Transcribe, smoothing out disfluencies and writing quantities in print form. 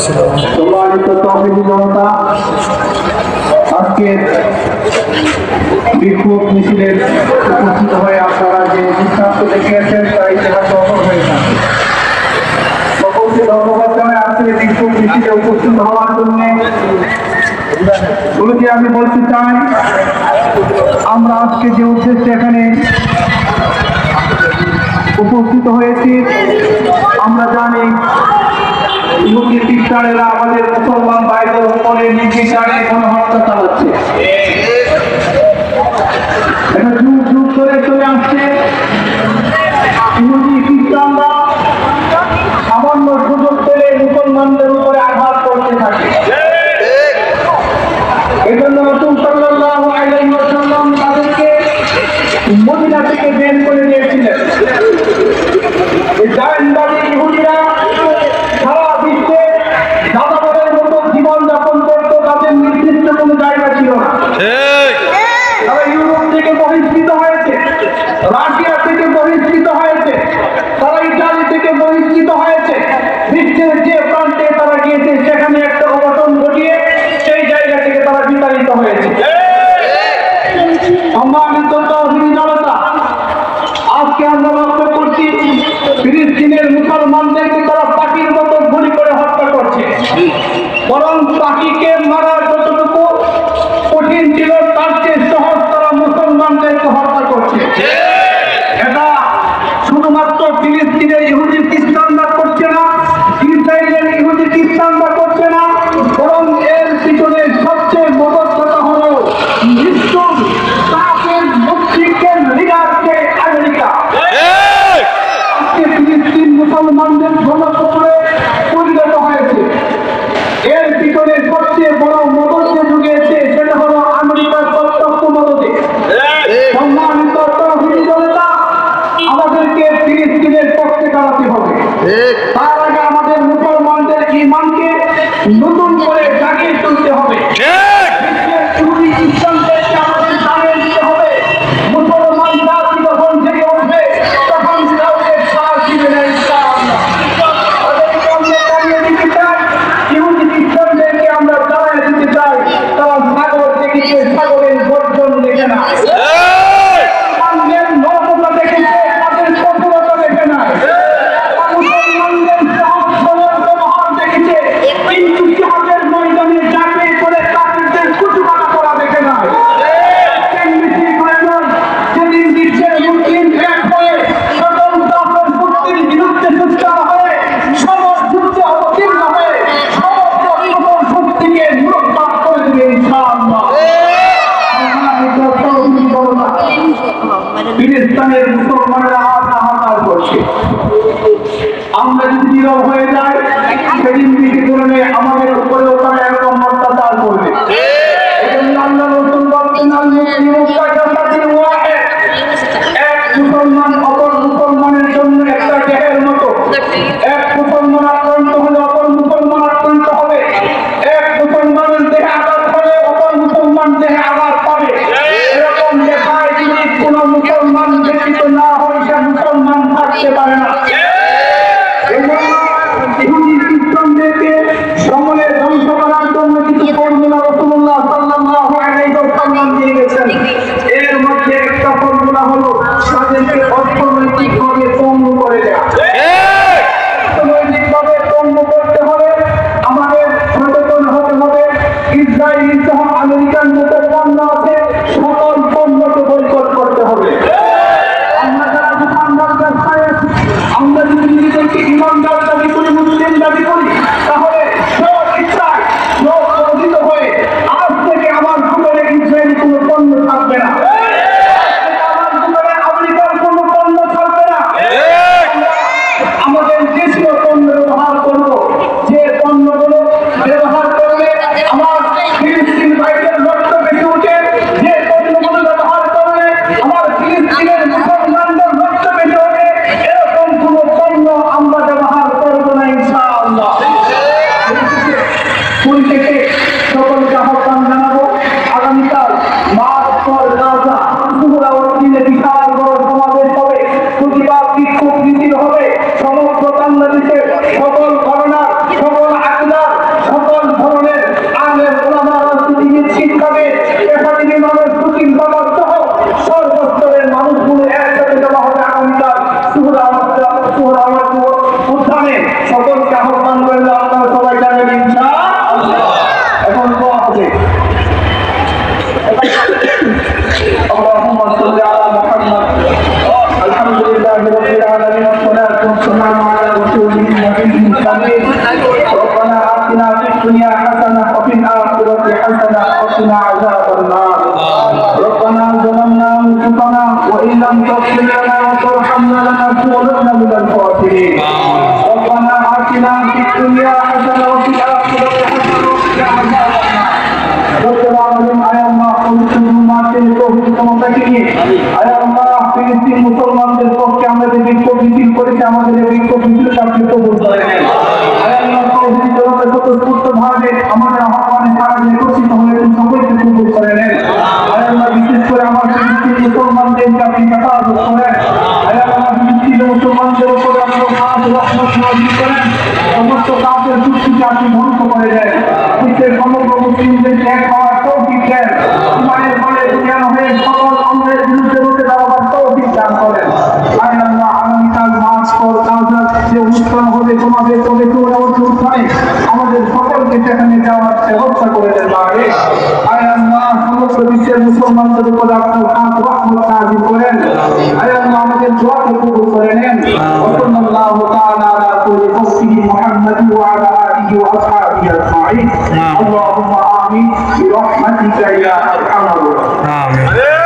সম্মানিত তৌহিদি জনতা, আজকের বিক্ষোভ মিছিলের উপস্থিত হয়ে আপনারা যে দৃষ্টান্ত দেখিয়েছেন তা ইতিহাস সফল হয়ে থাকে। সকলকে ধন্যবাদ জানাই আজকের বিক্ষোভ মিছিলে উপস্থিত হওয়ার জন্য। শুরুতে আমি বলতে চাই, আমরা আজকে যে উদ্দেশ্যে এখানে উপস্থিত হয়েছি, আমরা জানি ইহুদি খ্রিস্টানেরা আমাদের মুসলমান ভাইদের উপরে নির্বিচারে গণহত্যা চালাচ্ছে। এটা যুগ যুগ ধরে চলে আসছে। ইহুদি খ্রিস্টানরা সামান্য সুযোগ পেলে মুসলমানদের উপরে আঘাত করতে থাকে। এজন্য রাসূল সাল্লাল্লাহু আলাইহি ওয়াসাল্লাম তাদেরকে মদিনা থেকে বের করে দিয়েছিলেন। এই জাহেলবাদী ইহুদিরা সারা বিশ্বে যাযাবরের মতো জীবনযাপন করত, তাদের নির্দিষ্ট কোনো জায়গা ছিল না। তারা ইউরোপ থেকে বহিষ্কৃত হয়েছে, রাশিয়া থেকে বহিষ্কৃত হয়েছে, তারা ইটালি থেকে বহিষ্কৃত হয়েছে। বিশ্বের যে প্রান্তে তারা গিয়েছে সেখানে একটা অঘটন ঘটিয়ে সেই জায়গা থেকে তারা বিতাড়িত হয়েছে। সম্মানিত তৌহিদি জনতা, আজকে আমরা লক্ষ্য করছি ফিলিস্তিনের মুসলমানদেরকে তারা পাখির মতো গুলি করে হত্যা করছে। বরং পাখিকে মারা যতটুকু কঠিন ছিল তার চেয়ে সহজ তারা মুসলমানদেরকে হত্যা করছে। এটা শুধুমাত্র ফিলিস্তিনের ইহুদি খ্রিস্টানরা করছে না, ইসরায়েলের ইহুদি খ্রিস্টানরা করছে না, বরং এর পিছনে সবচেয়ে বড় কথা হলো মৃত্যুর কাফের মুশরিকের লিডারকে আমেরিকা। আজকে ফিলিস্তিন মুসলমানদের গণতন্ত্রে পরিণত হয়েছে। এর পিছনে সবচেয়ে বড় মদত যে ঢুকেছে সেটা হলো আমেরিকার প্রত্যক্ষ মদতে। সম্মানিত তৌহিদি জনতা, আমাদেরকে ফিলিস্তিনের পক্ষে দাঁড়াতে হবে। তার আগে আমাদের মুসলমানদের ঈমানকে নতুন করে জাগিয়ে তুলতে হবে। ইহুদি খ্রিস্টানদেরকে আমাদের জানিয়ে দিতে হবে, মুসলমান জাতি যখন জেগে উঠবে তখন কাউকে সাথ দিবে না ইনশাআল্লাহ। তাদেরকে আমরা জানিয়ে দিতে চাই, ইহুদি খ্রিস্টানদেরকে আমরা জানিয়ে দিতে চাই, তারা সাগর দেখেছে, সাগরের গর্জন দেখে না। মুসলমানদের নরকতা দেখেছে, তাদের কঠোরতা দেখে না। মুসলমানদের সহজ সরল ব্যবহার দেখেছে, কিন্তু জিহাদের ময়দানে ঝাঁপিয়ে পড়ে কাফিরদের কুচকাটা করা দেখে না। যেদিন বিশ্বের মুসলিম এক হয়ে সকল কাফের শক্তির বিরুদ্ধে সোচ্চার হয়ে সবার যুদ্ধে অবতীর্ণ হয়ে সমস্ত সকল শক্তিকে মূলোৎপাত করে দেবে ইনশাআল্লাহ। ফিলিস্তিনের মুসলমানেরা হাহাকার করছে। আমরা যদি নীরব হয়ে যাই, সেদিন কিছু ধরনের আমাদের উপরেও তারা এরকম অত্যাচার করবে। এজন্য আল্লাহ রাসূল বলেন, এক মুসলমান অপর মুসলমানের জন্য একটা দেহের মতো। এক মুসলমান আক্রান্ত হলে অপর মুসলমান আক্রান্ত হবে। এক মুসলমানের দেহে আঘাত হলে অপর মুসলমান দেহে আঘাত পাবে। এরকম দেখায় যদি কোন মুসলমান ব্যতীত না হয় সে মুসলমান থাকতে পারে না। ইহুদি খ্রিস্টানদেরকে সমূলে ধ্বংস করার জন্য কিছু ফর্মুলা রাসূলুল্লাহ সাল্লাল্লাহু আলাইহি ওয়াসাল্লাম দিয়ে গেছেন। এর মধ্যে একটা ফর্মুলা হলো তাদেরকে অর্থনৈতিকভাবে পঙ্গু করে দেওয়া। অর্থনৈতিকভাবে পঙ্গু করতে হলে আমাদের সচেতন হতে হবে। ইসরায়েল সহ আমেরিকার মতো পণ্য আছে, সকল পণ্যকে বয়কট করতে হবে। আমরা যারা দোকানদার ব্যবসায় আছি أنفسنا وإن لم تغفر لنا وترحمنا لنكونن من الخاسرين ربنا آتنا في الدنيا حسنة وفي الآخرة حسنة وقنا عذاب النار رب العالمين يا الله قلتم ما توفيق তোমাকে আয় আল্লাহ ফিলিস্তিন মুসলমানদের পক্ষে আমাদের বিক্ষোভ মিছিল করেছে আমাদের এই বিক্ষোভ মিছিলকে আপনি কবুল করে নেন আয় আল্লাহ তৌহিদ জনতা স্বতঃস্ফূর্তভাবে আমাদের আহ্বানে সাড়া দিয়ে একত্রিত হয়ে সকলকে কবুল করে নেন আয় আল্লাহ বিশেষ করে আমার ফিলিস্তিন মুসলমানদেরকে আপনি হেফাজত করেন আয় আল্লাহ ফিলিস্তিন মুসলমানদের উপর আপনার খাস রহমত নাযিল করেন সমস্ত কাফের শক্তিকে আপনি ধ্বংস করে দেন বিশ্বের সমগ্র মুসলিমদেরকে এক হওয়ার তৌফিক দেন ইমানের বলে জ্ঞান হয়ে সকল অন্যের বিরুদ্ধে রুখে দাঁড়াবার তৌফিক দান করেন আয় আল্লাহ আগামীকাল মাস পর কালচার যে অনুষ্ঠান হবে তোমাদের পবিত্র অনুষ্ঠানে আমাদের সকলকে সেখানে যাওয়ার ব্যবস্থা করে দেন লাগে আয় আল্লাহ সমস্ত বিশ্বের মুসলমানদের উপর আপনার খাস রহমত নাযিল করেন আয় আল্লাহ আমাদের দোয়াকে কবুল করে নেন সাল্লাল্লাহু তাআলা আলা কুল্লি মুসলিম মুহাম্মদ ওয়া আলা আলিহি ওয়া আসহাবিহি আজমাইন আল্লাহুম্মা আমিন برحمتك يا ارحم الراحمين